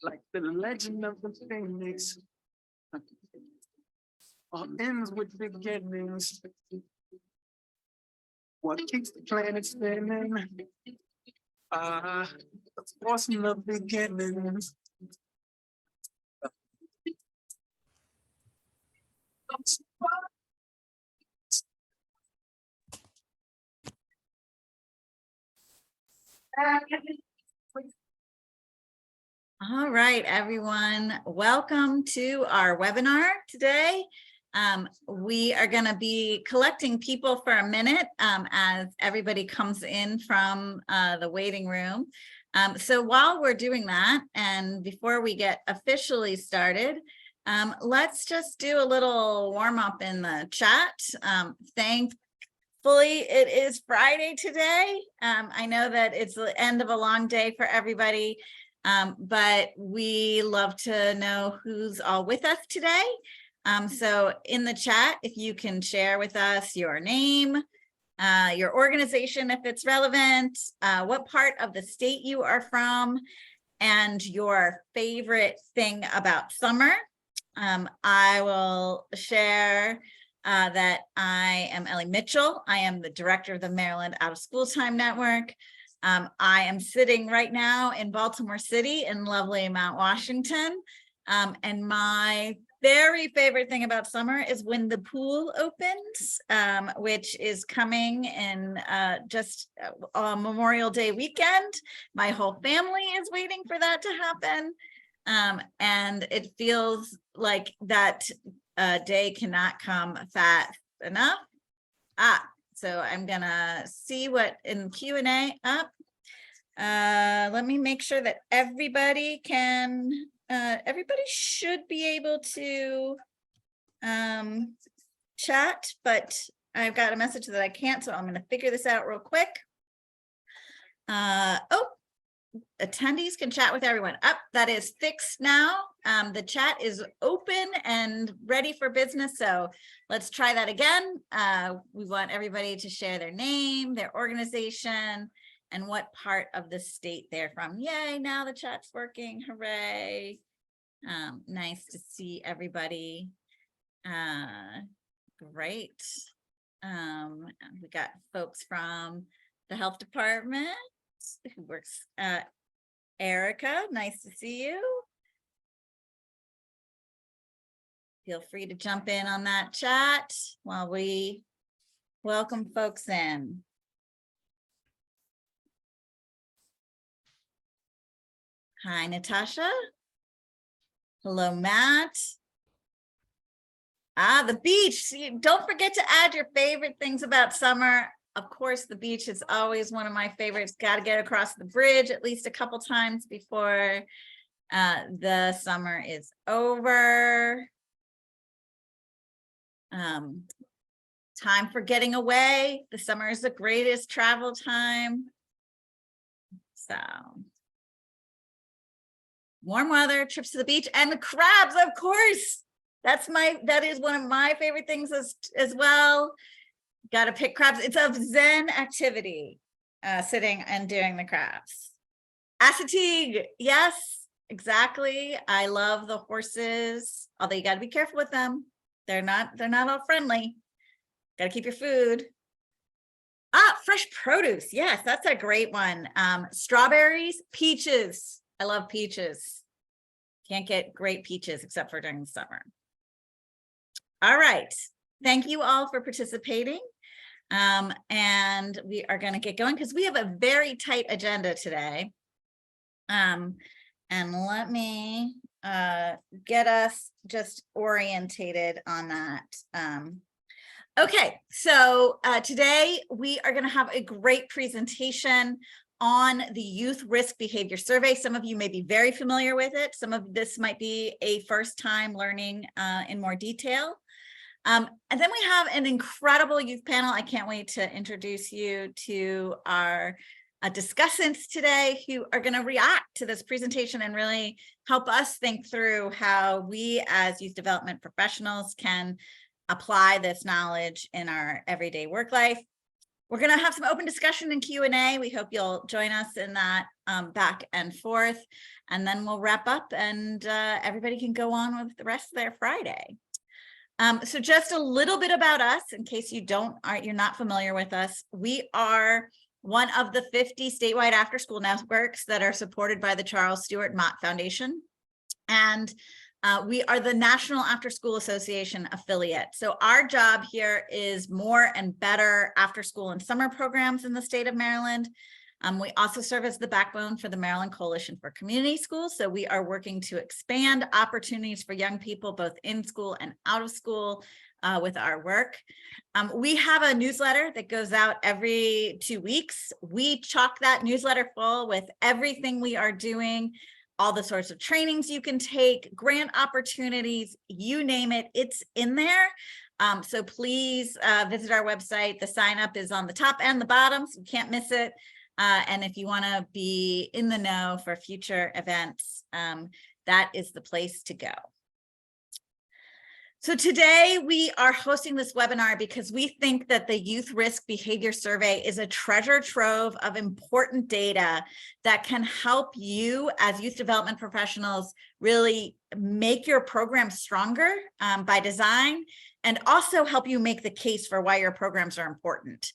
Like the legend of the phoenix, all ends with beginnings. What keeps the planet spinning? The force in the beginnings. All right, everyone. Welcome to our webinar today. We are going to be collecting people for a minute as everybody comes in from the waiting room. So while we're doing that, and before we get officially started, let's just do a little warm up in the chat. Thankfully, it is Friday today. I know that it's the end of a long day for everybody. But we love to know who's all with us today. So in the chat, if you can share with us your name, your organization, if it's relevant, what part of the state you are from, and your favorite thing about summer. I will share that I am Ellie Mitchell. I am the director of the Maryland Out of School Time Network. I am sitting right now in Baltimore City in lovely Mount Washington. And my very favorite thing about summer is when the pool opens, which is coming in just Memorial Day weekend. My whole family is waiting for that to happen. And it feels like that day cannot come fast enough. So I'm gonna see what in Q&A up. Let me make sure that everybody can, everybody should be able to chat, but I've got a message that I can't, so I'm gonna figure this out real quick. Oh, attendees can chat with everyone. That is fixed now. The chat is open and ready for business, so let's try that again. We want everybody to share their name, their organization, and what part of the state they're from. Yay, now the chat's working, hooray. Nice to see everybody. Great. We got folks from the health department who works, Erica, nice to see you. Feel free to jump in on that chat while we welcome folks in. Hi, Natasha. Hello, Matt. The beach. See, don't forget to add your favorite things about summer. Of course, the beach is always one of my favorites. Got to get across the bridge at least a couple times before the summer is over. Time for getting away. The summer is the greatest travel time. So warm weather, trips to the beach, and the crabs, of course. That is one of my favorite things as well. Got to pick crabs. It's a Zen activity. sitting and doing the crafts. Assateague, yes, exactly. I love the horses, although you got to be careful with them. They're not all friendly. Got to keep your food. Fresh produce. Yes, that's a great one. Strawberries, peaches. I love peaches. Can't get great peaches except for during the summer. All right. Thank you all for participating. And we are going to get going because we have a very tight agenda today. And let me get us just orientated on that. Okay, so today we are going to have a great presentation on the Youth Risk Behavior Survey. Some of you may be very familiar with it. Some of this might be a first time learning in more detail. And then we have an incredible youth panel. I can't wait to introduce you to our discussants today who are going to react to this presentation and really help us think through how we as youth development professionals can apply this knowledge in our everyday work life. We're going to have some open discussion and Q&A. We hope you'll join us in that back and forth, and then we'll wrap up and everybody can go on with the rest of their Friday. So just a little bit about us in case you're not familiar with us. We are one of the 50 statewide after-school networks that are supported by the Charles Stewart Mott Foundation. And we are the National After School Association affiliate. So our job here is more and better after school and summer programs in the state of Maryland. We also serve as the backbone for the Maryland Coalition for Community Schools. So we are working to expand opportunities for young people, both in school and out of school with our work. We have a newsletter that goes out every 2 weeks. We chock that newsletter full with everything we are doing, all the sorts of trainings you can take, grant opportunities, you name it, it's in there. So please visit our website. The sign up is on the top and the bottom, so you can't miss it. And if you want to be in the know for future events, that is the place to go. So today we are hosting this webinar because we think that the Youth Risk Behavior Survey is a treasure trove of important data that can help you as youth development professionals really make your program stronger by design, and also help you make the case for why your programs are important.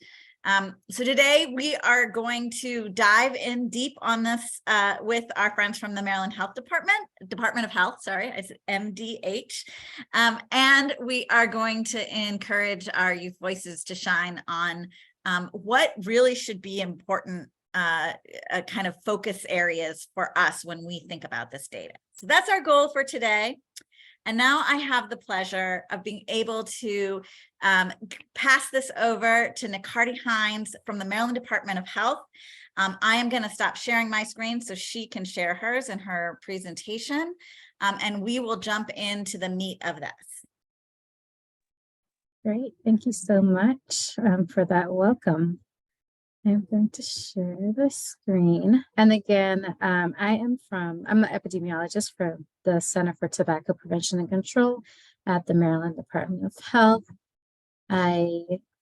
So today we are going to dive in deep on this with our friends from the Maryland Department of Health, sorry, I said MDH. And we are going to encourage our youth voices to shine on what really should be important kind of focus areas for us when we think about this data. So that's our goal for today. And now I have the pleasure of being able to pass this over to Nicardi Hines from the Maryland Department of Health. I am going to stop sharing my screen so she can share hers in her presentation, and we will jump into the meat of this. Great, thank you so much for that welcome. I'm going to share the screen. And again, I'm an epidemiologist for the Center for Tobacco Prevention and Control at the Maryland Department of Health.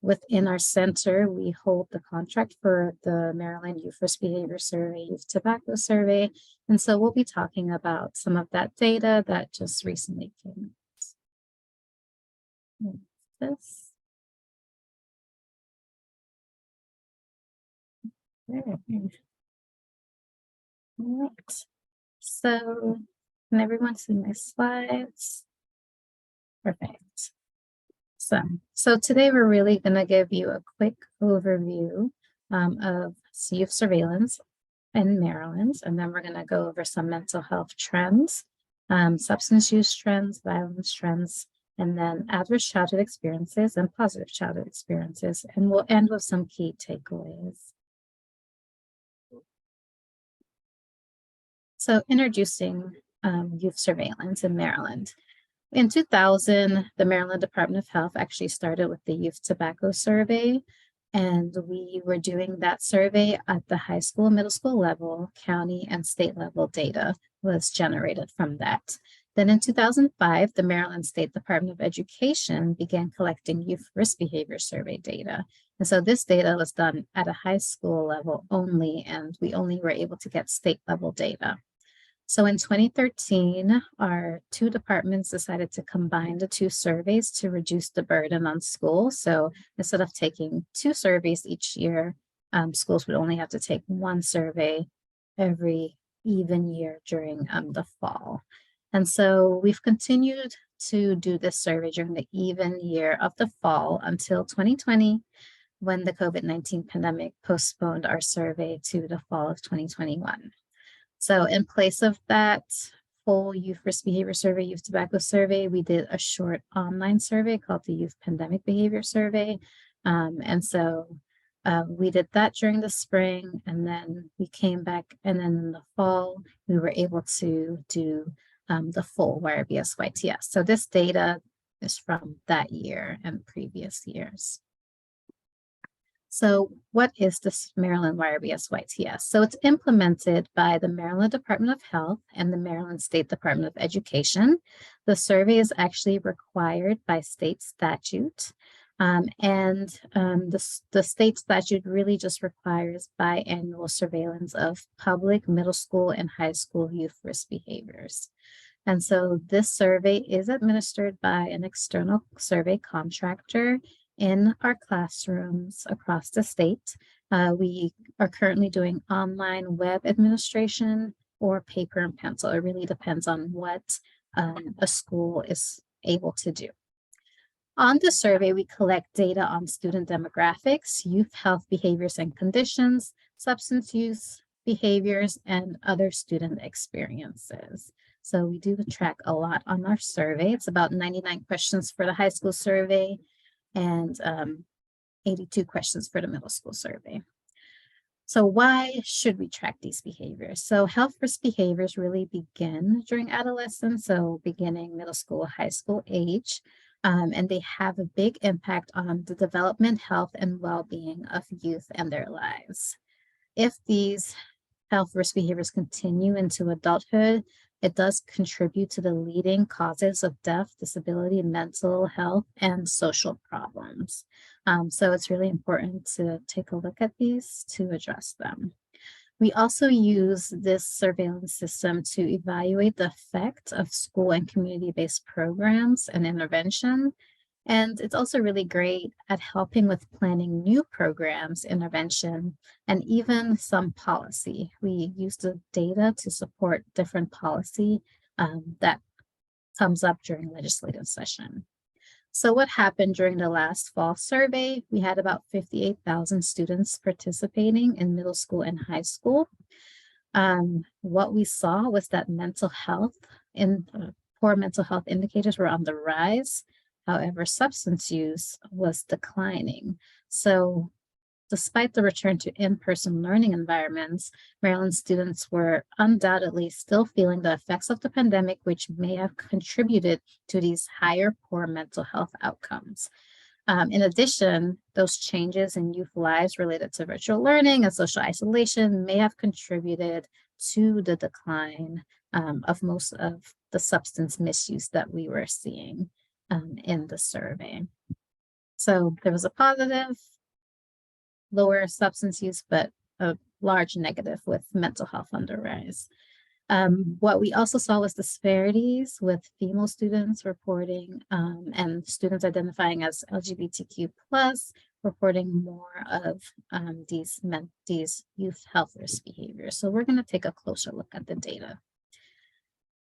Within our center, we hold the contract for the Maryland Youth Risk Behavior Survey, Youth Tobacco Survey. And so we'll be talking about some of that data that just recently came out. This. Right. So can everyone see my slides? Perfect. So today we're really going to give you a quick overview of youth surveillance in Maryland, and then we're going to go over some mental health trends, substance use trends, violence trends, and then adverse childhood experiences and positive childhood experiences, and we'll end with some key takeaways. So introducing youth surveillance in Maryland. In 2000, the Maryland Department of Health actually started with the Youth Tobacco Survey, and we were doing that survey at the high school, middle school level, county, and state level data was generated from that. Then in 2005, the Maryland State Department of Education began collecting youth risk behavior survey data. And so this data was done at a high school level only, and we only were able to get state level data. So in 2013, our two departments decided to combine the two surveys to reduce the burden on schools. So instead of taking two surveys each year, schools would only have to take one survey every even year during the fall. And so we've continued to do this survey during the even year of the fall until 2020, when the COVID-19 pandemic postponed our survey to the fall of 2021. So in place of that full youth risk behavior survey, youth tobacco survey, we did a short online survey called the Youth Pandemic Behavior Survey. We did that during the spring, and then we came back, and then in the fall, we were able to do the full YRBS YTS. So this data is from that year and previous years. So what is this Maryland YRBS YTS? So it's implemented by the Maryland Department of Health and the Maryland State Department of Education. The survey is actually required by state statute. The state statute really just requires biannual surveillance of public, middle school, and high school youth risk behaviors. And so this survey is administered by an external survey contractor in our classrooms across the state. We are currently doing online web administration or paper and pencil. It really depends on what a school is able to do. On the survey, we collect data on student demographics, youth health behaviors and conditions, substance use behaviors, and other student experiences. So we do track a lot on our survey. It's about 99 questions for the high school survey and 82 questions for the middle school survey. So why should we track these behaviors? So health risk behaviors really begin during adolescence, so beginning middle school, high school age, and they have a big impact on the development, health, and well-being of youth and their lives. If these health risk behaviors continue into adulthood, it does contribute to the leading causes of death, disability, mental health, and social problems. So it's really important to take a look at these to address them. We also use this surveillance system to evaluate the effect of school and community-based programs and intervention. And it's also really great at helping with planning new programs, intervention, and even some policy. We use the data to support different policy that comes up during legislative session. So what happened during the last fall survey? We had about 58,000 students participating in middle school and high school. What we saw was that mental health and poor mental health indicators were on the rise. However, substance use was declining. So despite the return to in-person learning environments, Maryland students were undoubtedly still feeling the effects of the pandemic, which may have contributed to these higher poor mental health outcomes. In addition, those changes in youth lives related to virtual learning and social isolation may have contributed to the decline of most of the substance misuse that we were seeing in the survey. So there was a positive, lower substance use, but a large negative with mental health on the rise. What we also saw was disparities with female students reporting and students identifying as LGBTQ+ reporting more of these youth health risk behaviors. So we're going to take a closer look at the data.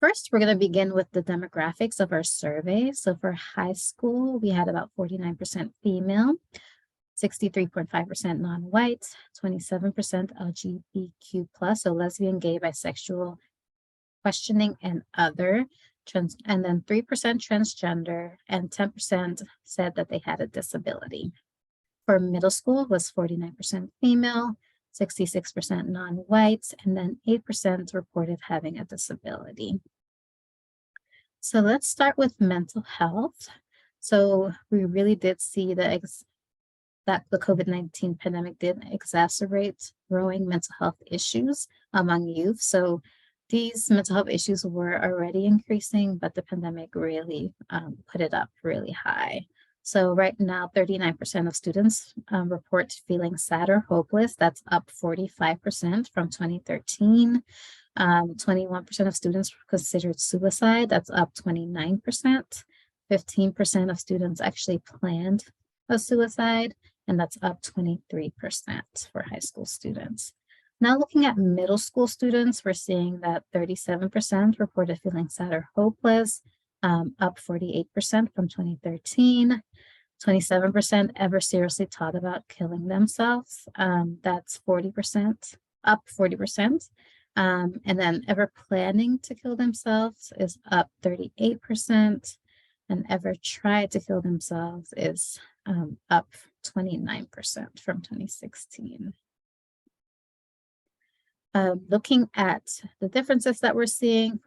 First, we're going to begin with the demographics of our survey. So for high school, we had about 49% female, 63.5% non-white, 27% LGBTQ+, so lesbian, gay, bisexual, questioning, and other, and then 3% transgender, and 10% said that they had a disability. For middle school, it was 49% female, 66% non-white, and then 8% reported having a disability. So let's start with mental health. So we really did see that the COVID-19 pandemic did exacerbate growing mental health issues among youth. So these mental health issues were already increasing, but the pandemic really put it up really high. So right now, 39% of students report feeling sad or hopeless. That's up 45% from 2013. 21% of students considered suicide. That's up 29%. 15% of students actually planned a suicide, and that's up 23% for high school students. Now looking at middle school students, we're seeing that 37% reported feeling sad or hopeless, up 48% from 2013. 27% ever seriously thought about killing themselves. That's 40%, up 40%. And then ever planning to kill themselves is up 38%. And ever tried to kill themselves is up 29% from 2016. Looking at the differences that we're seeing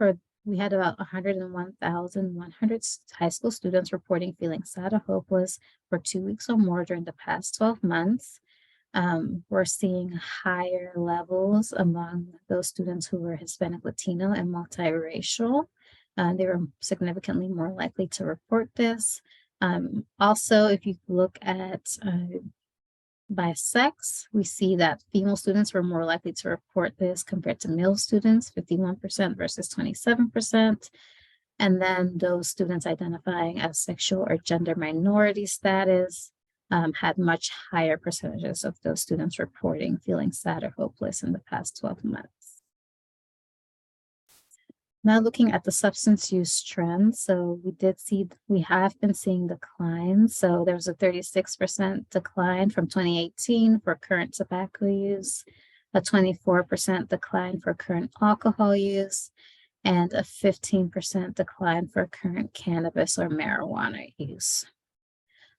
we had about 101,100 high school students reporting feeling sad or hopeless for 2 weeks or more during the past 12 months. We're seeing higher levels among those students who were Hispanic, Latino, and multiracial. They were significantly more likely to report this. Also, if you look at by sex, we see that female students were more likely to report this compared to male students, 51% versus 27%. And then those students identifying as sexual or gender minority status had much higher percentages of those students reporting feeling sad or hopeless in the past 12 months. Now looking at the substance use trends, so we have been seeing declines. So there was a 36% decline from 2018 for current tobacco use, a 24% decline for current alcohol use, and a 15% decline for current cannabis or marijuana use.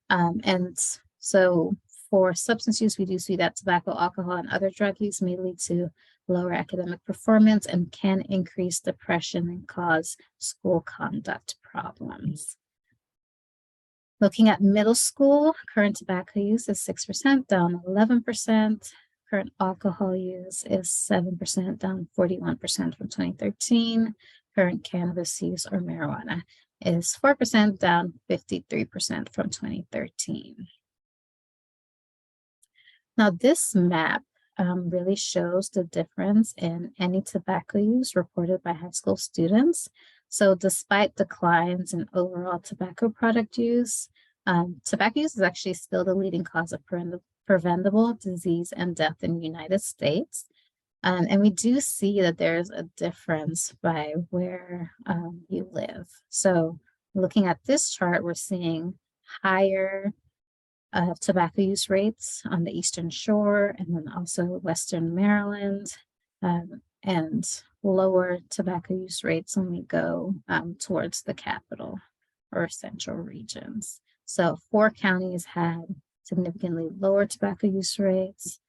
And so for substance use, we do see that tobacco, alcohol, and other drug use may lead to lower academic performance and can increase depression and cause school conduct problems. Looking at middle school, current tobacco use is 6%, down 11%. Current alcohol use is 7%, down 41% from 2013. Current cannabis use or marijuana is 4%, down 53% from 2013. Now this map really shows the difference in any tobacco use reported by high school students. So despite declines in overall tobacco product use, tobacco use is actually still the leading cause of preventable disease and death in the United States. And we do see that there's a difference by where you live. So looking at this chart, we're seeing higher tobacco use rates on the Eastern Shore and then also Western Maryland, and lower tobacco use rates when we go towards the capital or central regions. So 4 counties had significantly lower tobacco use rates,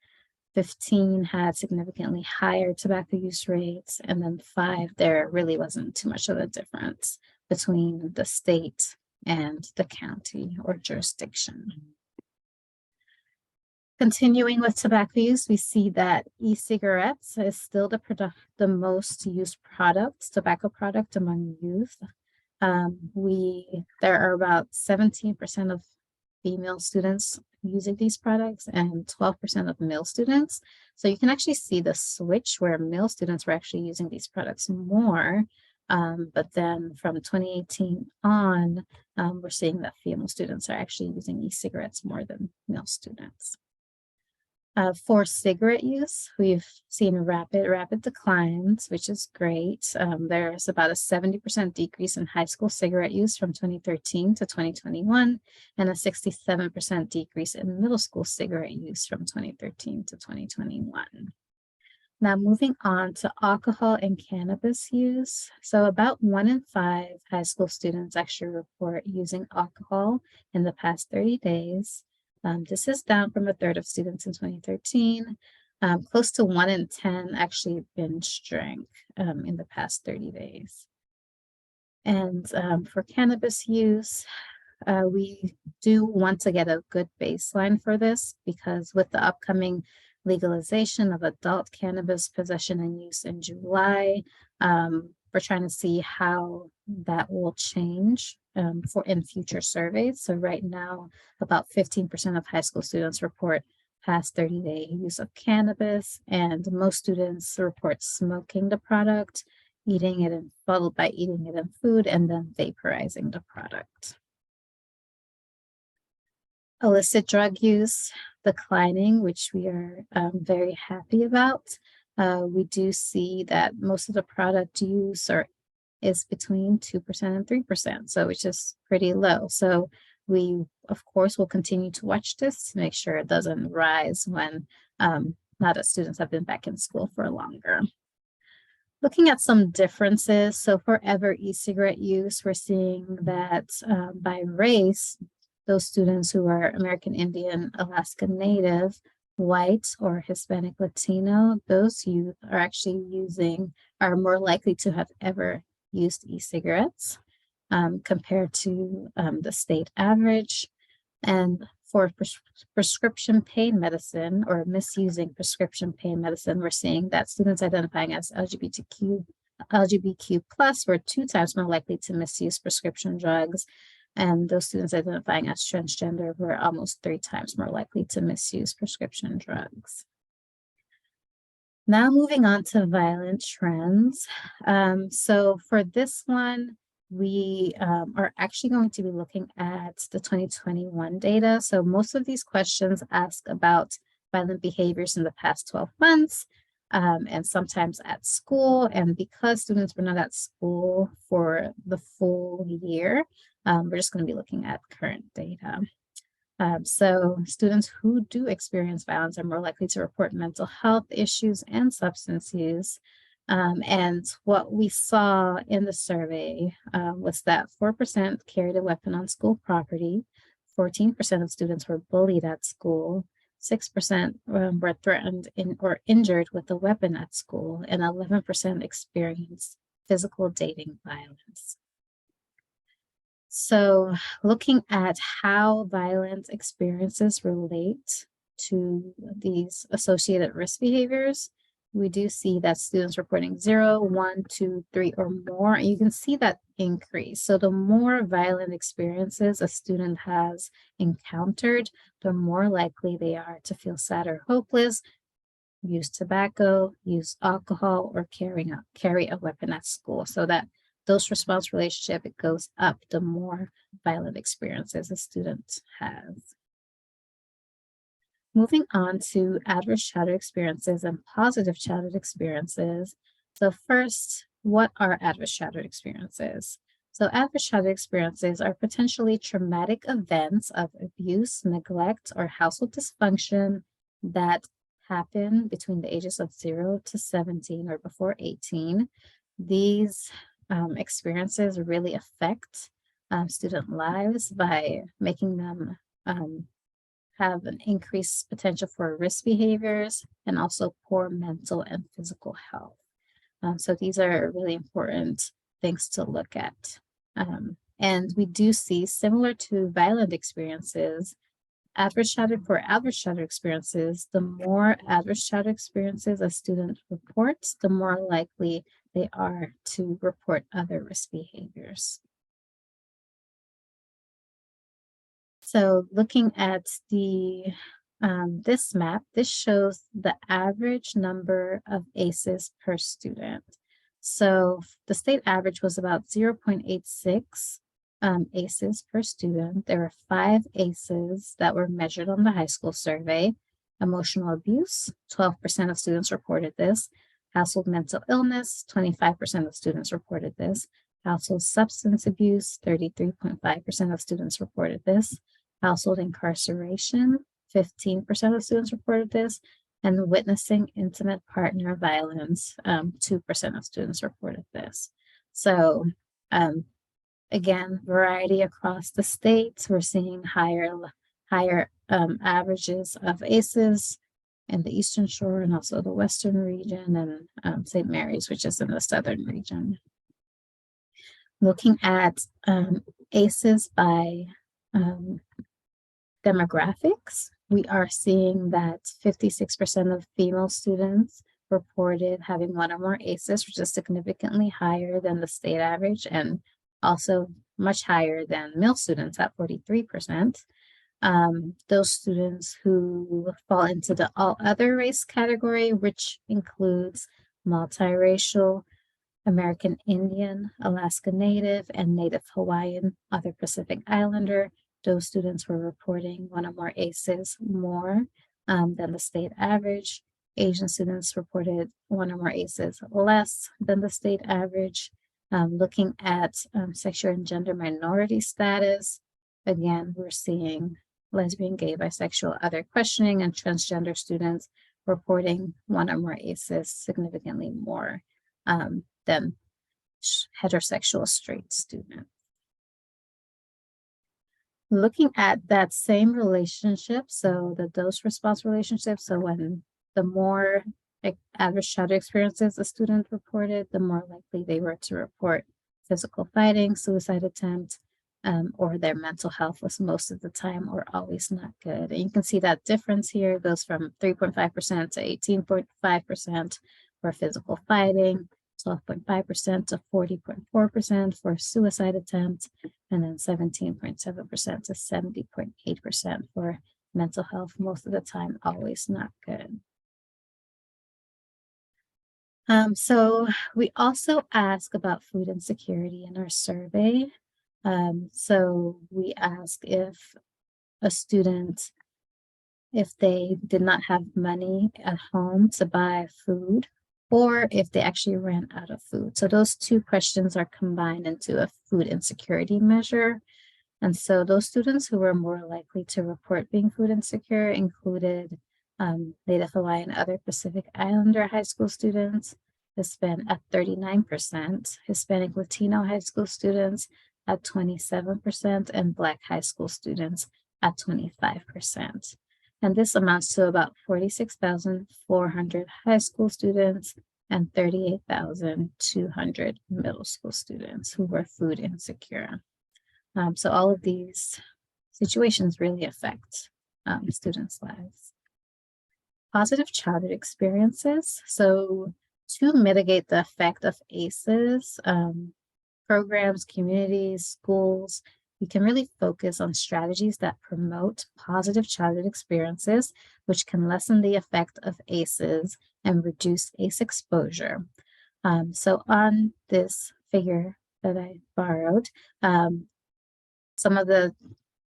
15 had significantly higher tobacco use rates, and then 5, there really wasn't too much of a difference between the state and the county or jurisdiction. Continuing with tobacco use, we see that e-cigarettes is still the most used tobacco product among youth. There are about 17% of female students using these products and 12% of male students. So you can actually see the switch where male students were actually using these products more. But then from 2018 on, we're seeing that female students are actually using e-cigarettes more than male students. For cigarette use, we've seen rapid declines, which is great. There's about a 70% decrease in high school cigarette use from 2013 to 2021, and a 67% decrease in middle school cigarette use from 2013 to 2021. Now moving on to alcohol and cannabis use. So about 1 in 5 high school students actually report using alcohol in the past 30 days. This is down from a third of students in 2013. Close to 1 in 10 actually binge drank in the past 30 days. And for cannabis use, we do want to get a good baseline for this because with the upcoming legalization of adult cannabis possession and use in July. We're trying to see how that will change in future surveys. So right now, about 15% of high school students report past 30-day use of cannabis, and most students report smoking the product, eating it, and followed by eating it in food, and then vaporizing the product. Illicit drug use declining, which we are very happy about. We do see that most of the product use is between 2% and 3%, so which is pretty low. So we, of course, will continue to watch this to make sure it doesn't rise when now that students have been back in school for longer. Looking at some differences, so for ever e-cigarette use, we're seeing that by race, those students who are American Indian, Alaska Native, white, or Hispanic Latino, those youth are actually are more likely to have ever used e-cigarettes compared to the state average. And for prescription pain medicine or misusing prescription pain medicine, we're seeing that students identifying as LGBTQ plus were 2 times more likely to misuse prescription drugs. And those students identifying as transgender were almost 3 times more likely to misuse prescription drugs. Now moving on to violent trends. So for this one, we are actually going to be looking at the 2021 data. So most of these questions ask about violent behaviors in the past 12 months and sometimes at school. And because students were not at school for the full year, we're just going to be looking at current data. So students who do experience violence are more likely to report mental health issues and substance use. And what we saw in the survey was that 4% carried a weapon on school property, 14% of students were bullied at school, 6% were threatened or injured with a weapon at school, and 11% experienced physical dating violence. So looking at how violent experiences relate to these associated risk behaviors, we do see that students reporting 0, 1, 2, 3, or more, and you can see that increase. So the more violent experiences a student has encountered, the more likely they are to feel sad or hopeless, use tobacco, use alcohol, or carry a weapon at school. So that dose response relationship, it goes up the more violent experiences a student has. Moving on to adverse childhood experiences and positive childhood experiences. So first, what are adverse childhood experiences? So adverse childhood experiences are potentially traumatic events of abuse, neglect, or household dysfunction that happen between the ages of 0 to 17 or before 18. These experiences really affect student lives by making them have an increased potential for risk behaviors and also poor mental and physical health. So these are really important things to look at. And we do see, similar to violent experiences, adverse childhood experiences, the more adverse childhood experiences a student reports, the more likely they are to report other risk behaviors. So looking at this map, this shows the average number of ACEs per student. So the state average was about 0.86 ACEs per student. There were 5 ACEs that were measured on the high school survey. Emotional abuse, 12% of students reported this. Household mental illness, 25% of students reported this. Household substance abuse, 33.5% of students reported this. Household incarceration, 15% of students reported this. And witnessing intimate partner violence, 2% of students reported this. So again, variety across the states. We're seeing higher averages of ACEs in the Eastern Shore and also the Western region, and St. Mary's, which is in the Southern region. Looking at ACEs by demographics. we are seeing that 56% of female students reported having one or more ACEs, which is significantly higher than the state average and also much higher than male students at 43%. Those students who fall into the all other race category, which includes multiracial, American Indian, Alaska Native, and Native Hawaiian, other Pacific Islander, those students were reporting one or more ACEs more than the state average. Asian students reported one or more ACEs less than the state average. Looking at sexual and gender minority status, again, we're seeing lesbian, gay, bisexual, other questioning, and transgender students reporting one or more ACEs significantly more than heterosexual straight students. Looking at that same relationship, so the dose response relationship, so when the more adverse childhood experiences a student reported, the more likely they were to report physical fighting, suicide attempt, or their mental health was most of the time or always not good. And you can see that difference here goes from 3.5% to 18.5% for physical fighting, 12.5% to 40.4% for suicide attempt, and then 17.7% to 70.8% for mental health, most of the time always not good. So we also ask about food insecurity in our survey. So we ask if a student, if they did not have money at home to buy food, or if they actually ran out of food. So those two questions are combined into a food insecurity measure. And so those students who were more likely to report being food insecure included Native Hawaiian and other Pacific Islander high school students, Hispanic at 39%, Hispanic Latino high school students at 27%, and Black high school students at 25%. And this amounts to about 46,400 high school students and 38,200 middle school students who were food insecure. So all of these situations really affect students' lives. Positive childhood experiences. So to mitigate the effect of ACEs, programs, communities, schools, we can really focus on strategies that promote positive childhood experiences, which can lessen the effect of ACEs and reduce ACE exposure. So on this figure that I borrowed, some of the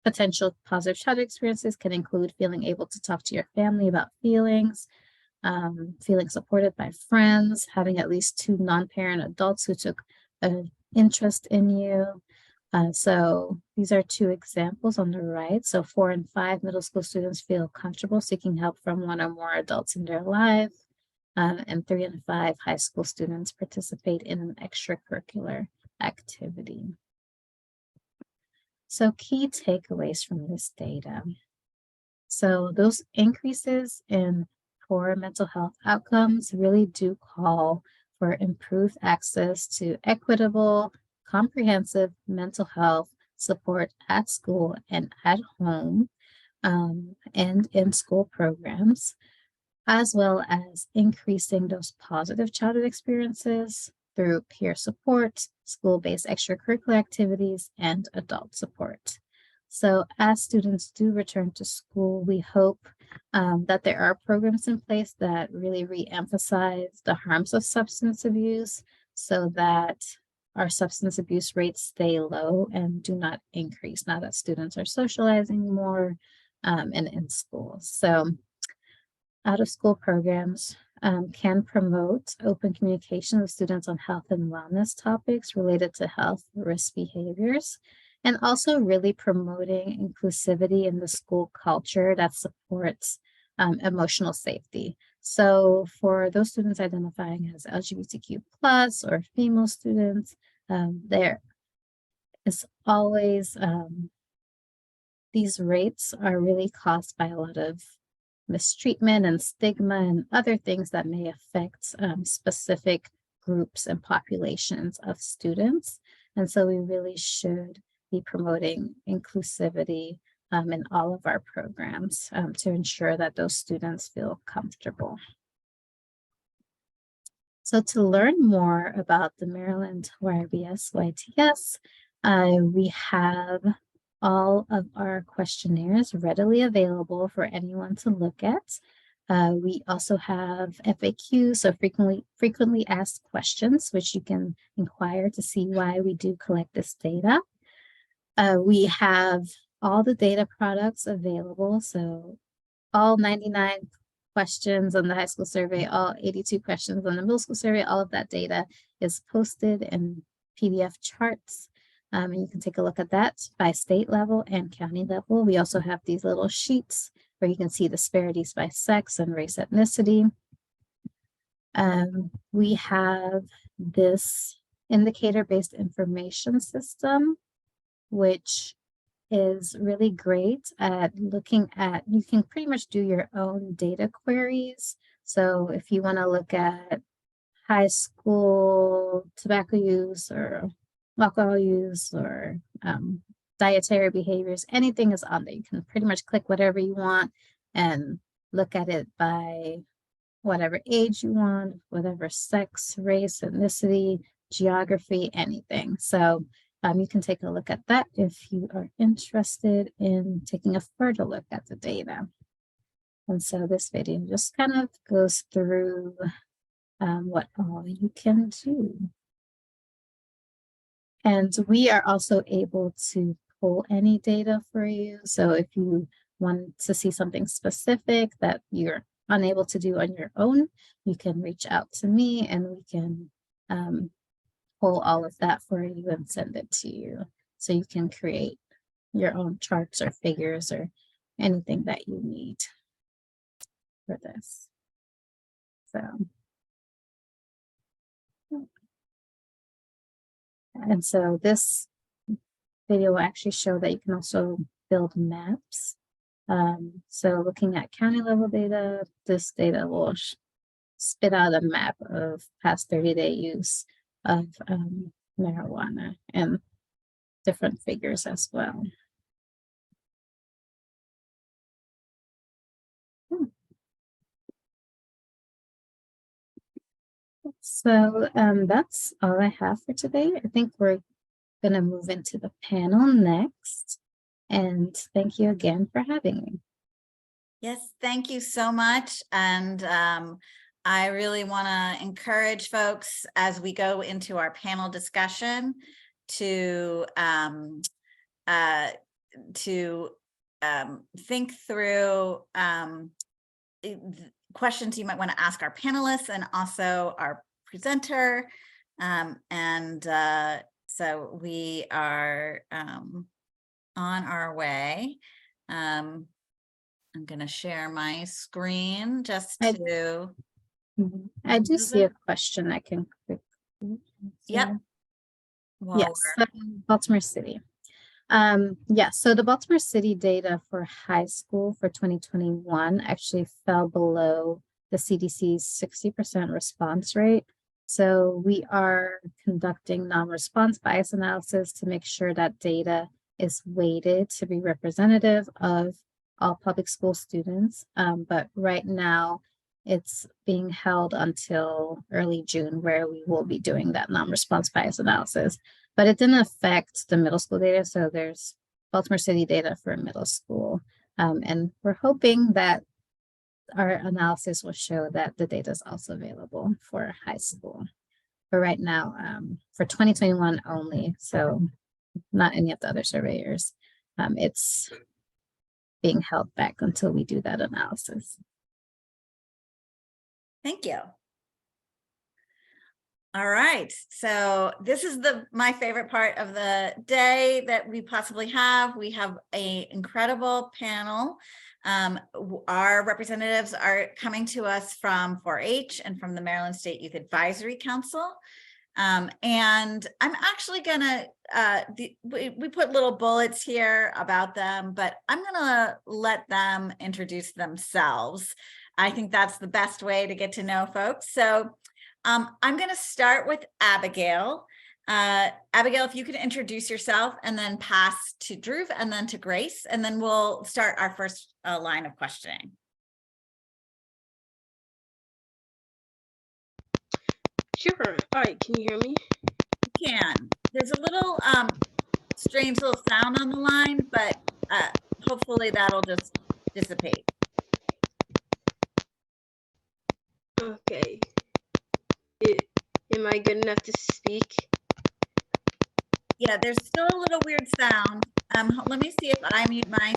potential positive childhood experiences can include feeling able to talk to your family about feelings, feeling supported by friends, having at least 2 non-parent adults who took an interest in you. So these are 2 examples on the right. So 4 and 5 middle school students feel comfortable seeking help from 1 or more adults in their life. And 3 and 5 high school students participate in an extracurricular activity. So key takeaways from this data. So those increases in poor mental health outcomes really do call for improved access to equitable, comprehensive mental health support at school and at home, and in school programs, as well as increasing those positive childhood experiences through peer support, school-based extracurricular activities, and adult support. So as students do return to school, we hope that there are programs in place that really re-emphasize the harms of substance abuse so that our substance abuse rates stay low and do not increase now that students are socializing more and in schools. So out-of-school programs can promote open communication with students on health and wellness topics related to health risk behaviors, and also really promoting inclusivity in the school culture that supports emotional safety. So for those students identifying as LGBTQ+ or female students, there is always, these rates are really caused by a lot of mistreatment and stigma and other things that may affect specific groups and populations of students. And so we really should be promoting inclusivity in all of our programs to ensure that those students feel comfortable. So to learn more about the Maryland YRBS YTS, we have all of our questionnaires readily available for anyone to look at. We also have FAQs, so frequently asked questions, which you can inquire to see why we do collect this data. We have all the data products available, so all 99 questions on the high school survey, all 82 questions on the middle school survey, all of that data is posted in PDF charts. And you can take a look at that by state level and county level. We also have these little sheets where you can see disparities by sex and race ethnicity. We have this indicator-based information system, which is really great at looking at, you can pretty much do your own data queries. So if you want to look at high school tobacco use or alcohol use or dietary behaviors, anything is on there. You can pretty much click whatever you want and look at it by whatever age you want, whatever sex, race, ethnicity, geography, anything. So you can take a look at that if you are interested in taking a further look at the data. And so this video just kind of goes through what all you can do. And we are also able to pull any data for you. So if you want to see something specific that you're unable to do on your own, you can reach out to me and we can pull all of that for you and send it to you. So you can create your own charts or figures or anything that you need for this. So, and so this video will actually show that you can also build maps. So looking at county level data, this data will spit out a map of past 30-day use of marijuana and different figures as well. So that's all I have for today. I think we're going to move into the panel next. And thank you again for having me. Yes, thank you so much. And I really want to encourage folks as we go into our panel discussion to think through questions you might want to ask our panelists and also our presenter. So we are on our way. I'm going to share my screen just to. I do see a question I can quickly. Yep. Yes, Baltimore City. Yeah, so the Baltimore City data for high school for 2021 actually fell below the CDC's 60% response rate. So we are conducting non-response bias analysis to make sure that data is weighted to be representative of all public school students. But right now it's being held until early June where we will be doing that non-response bias analysis. But it didn't affect the middle school data. So there's Baltimore City data for middle school. And we're hoping that our analysis will show that the data is also available for high school. But right now, for 2021 only, so not any of the other surveyors, it's being held back until we do that analysis. Thank you. All right, so this is my favorite part of the day that we possibly have. We have an incredible panel. Our representatives are coming to us from 4-H and from the Maryland State Youth Advisory Council. And I'm actually gonna, we put little bullets here about them, but I'm gonna let them introduce themselves. I think that's the best way to get to know folks. So I'm going to start with Abigail. Abigail, if you could introduce yourself and then pass to Dhruv and then to Grace, and then we'll start our first line of questioning. Sure. All right. Can you hear me? You can. There's a little strange little sound on the line, but hopefully that'll just dissipate. Okay. Am I good enough to speak? Yeah, there's still a little weird sound. Let me see if I mute my.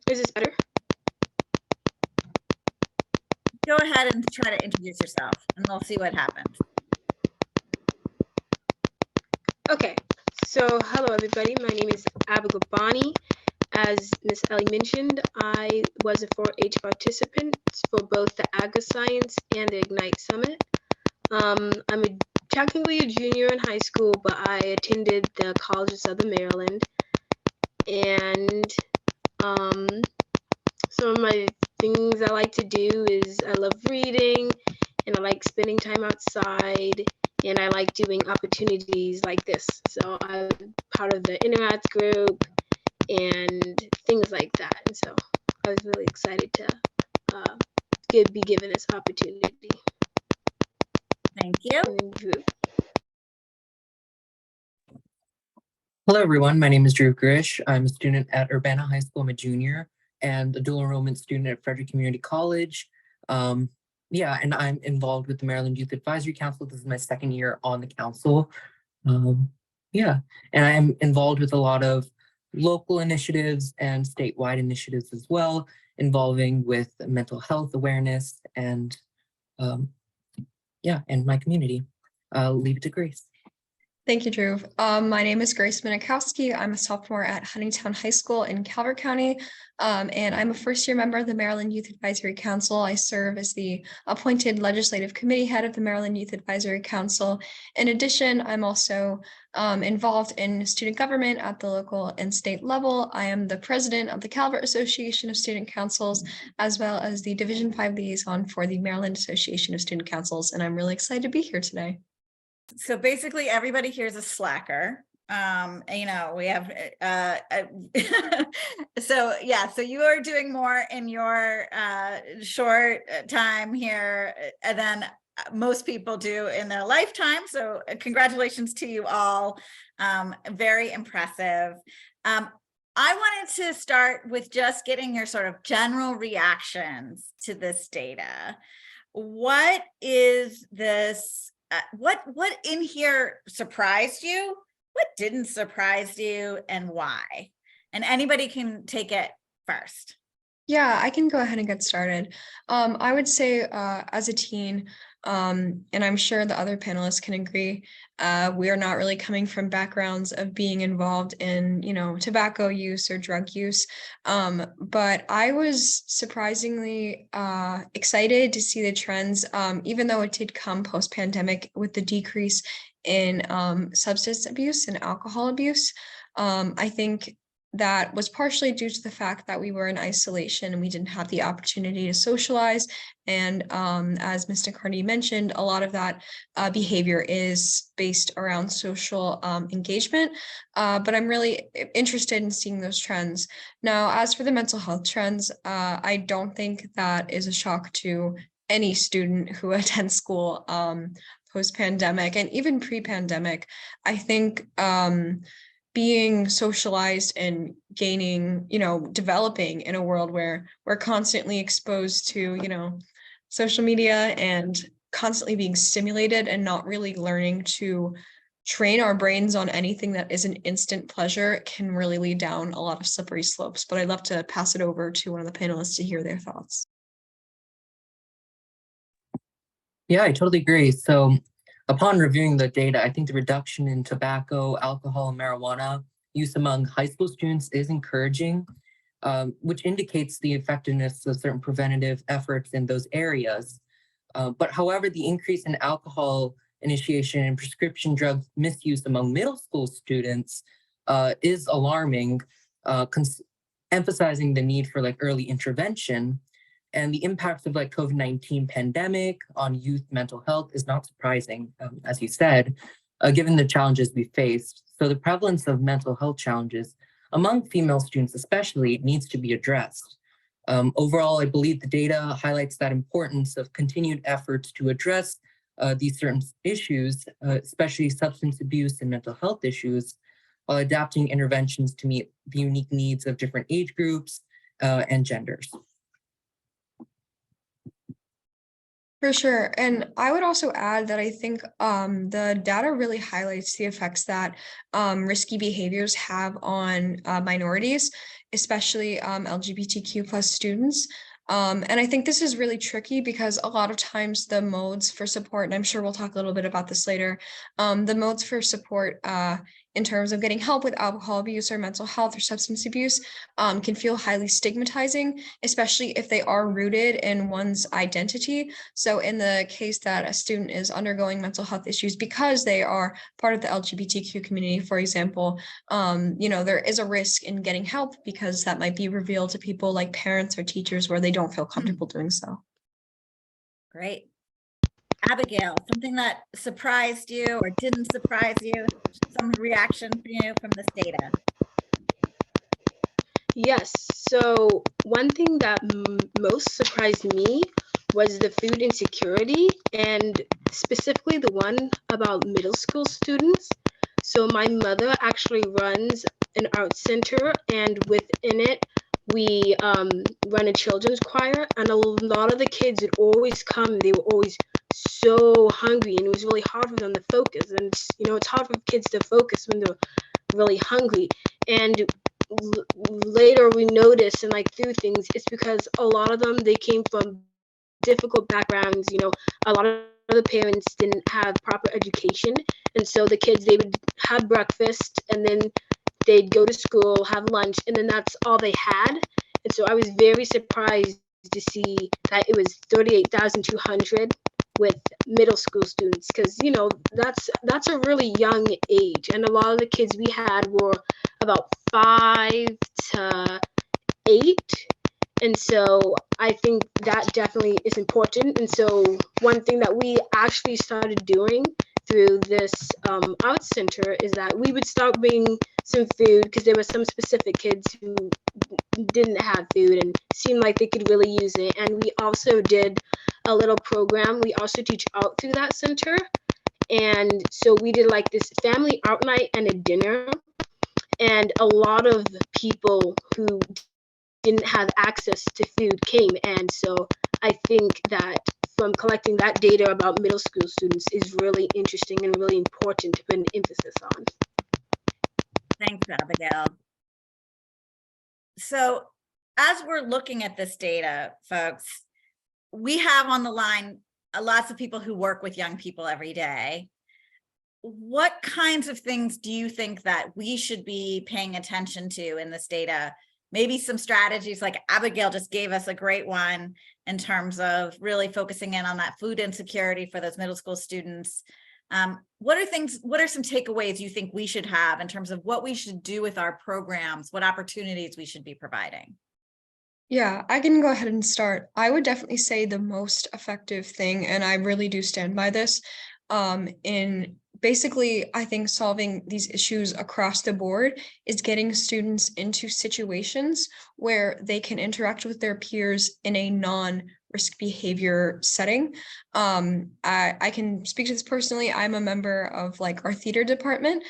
Is this better? Go ahead and try to introduce yourself, and we'll see what happens. Okay. So, hello everybody. My name is Abigail Bonney. As Miss Ellie mentioned, I was a 4-H participant for both the Agri Science and the Ignite Summit. I'm technically a junior in high school, but I attended the College of Southern Maryland. And some of my things I like to do is I love reading, and I like spending time outside, and I like doing opportunities like this. So I'm part of the Interact group and things like that. And so I was really excited to be given this opportunity. Thank you. Hello, everyone. My name is Drew Grish. I'm a student at Urbana High School. I'm a junior and a dual enrollment student at Frederick Community College. Yeah, and I'm involved with the Maryland Youth Advisory Council. This is my second year on the council. Yeah, and I'm involved with a lot of local initiatives and statewide initiatives as well, involving with mental health awareness and yeah, and my community. I'll leave it to Grace. Thank you, Drew. My name is Grace Minikowski. I'm a sophomore at Huntingtown High School in Calvert County, and I'm a first-year member of the Maryland Youth Advisory Council. I serve as the appointed legislative committee head of the Maryland Youth Advisory Council. In addition, I'm also involved in student government at the local and state level. I am the president of the Calvert Association of Student Councils, as well as the Division 5 liaison for the Maryland Association of Student Councils, and I'm really excited to be here today. So basically everybody here is a slacker. You know, we have, so yeah, so you are doing more in your short time here than most people do in their lifetime. So congratulations to you all. Very impressive. I wanted to start with just getting your sort of general reactions to this data. What is this? What in here surprised you? What didn't surprise you, and why? And anybody can take it first. Yeah, I can go ahead and get started. I would say as a teen, and I'm sure the other panelists can agree, we are not really coming from backgrounds of being involved in, you know, tobacco use or drug use. But I was surprisingly excited to see the trends, even though it did come post-pandemic with the decrease in substance abuse and alcohol abuse. I think that was partially due to the fact that we were in isolation and we didn't have the opportunity to socialize. And as Mr. Carney mentioned, a lot of that behavior is based around social engagement. But I'm really interested in seeing those trends. Now, as for the mental health trends, I don't think that is a shock to any student who attends school post-pandemic and even pre-pandemic. I think being socialized and gaining, you know, developing in a world where we're constantly exposed to, you know, social media and constantly being stimulated and not really learning to train our brains on anything that is an instant pleasure can really lead down a lot of slippery slopes. But I'd love to pass it over to one of the panelists to hear their thoughts. Yeah, I totally agree. So upon reviewing the data, I think the reduction in tobacco, alcohol, and marijuana use among high school students is encouraging, which indicates the effectiveness of certain preventative efforts in those areas. But however, the increase in alcohol initiation and prescription drug misuse among middle school students is alarming, emphasizing the need for like early intervention. And the impacts of like COVID-19 pandemic on youth mental health is not surprising, as you said, given the challenges we faced. So the prevalence of mental health challenges among female students especially needs to be addressed. Overall, I believe the data highlights that importance of continued efforts to address these certain issues, especially substance abuse and mental health issues, while adapting interventions to meet the unique needs of different age groups and genders. For sure. And I would also add that I think the data really highlights the effects that risky behaviors have on minorities, especially LGBTQ plus students. And I think this is really tricky because a lot of times the modes for support, and I'm sure we'll talk a little bit about this later, the modes for support in terms of getting help with alcohol abuse or mental health or substance abuse can feel highly stigmatizing, especially if they are rooted in one's identity. So in the case that a student is undergoing mental health issues because they are part of the LGBTQ community, for example, there is a risk in getting help because that might be revealed to people like parents or teachers where they don't feel comfortable doing so. Great. Abigail, something that surprised you or didn't surprise you, some reaction from you from this data? Yes, so one thing that most surprised me was the food insecurity, and specifically the one about middle school students. So my mother actually runs an art center, and within it, we run a children's choir, and a lot of the kids would always come. They were always so hungry, and it was really hard for them to focus. And it's hard for kids to focus when they're really hungry. And later we noticed, and like through things, it's because a lot of them, they came from difficult backgrounds. A lot of the parents didn't have proper education, and so the kids, they would have breakfast and then they'd go to school, have lunch, and then that's all they had. And so I was very surprised to see that it was 38,200 with middle school students, because that's a really young age, and a lot of the kids we had were about 5 to 8. And so I think that definitely is important. And so one thing that we actually started doing through this art center is that we would start bringing some food, because there were some specific kids who didn't have food and seemed like they could really use it. And we also did a little program. We also teach art through that center. And so we did like this family art night and a dinner. And a lot of people who didn't have access to food came. And so I think that from collecting that data about middle school students is really interesting and really important to put an emphasis on. Thanks, Abigail. So as we're looking at this data, folks, we have on the line lots of people who work with young people every day. What kinds of things do you think that we should be paying attention to in this data? Maybe some strategies, like Abigail just gave us a great one in terms of really focusing in on that food insecurity for those middle school students. What are some takeaways you think we should have in terms of what we should do with our programs, what opportunities we should be providing? Yeah, I can go ahead and start. I would definitely say the most effective thing, and I really do stand by this, in basically, I think solving these issues across the board is getting students into situations where they can interact with their peers in a non-risk behavior setting. I can speak to this personally. I'm a member of like our theater department.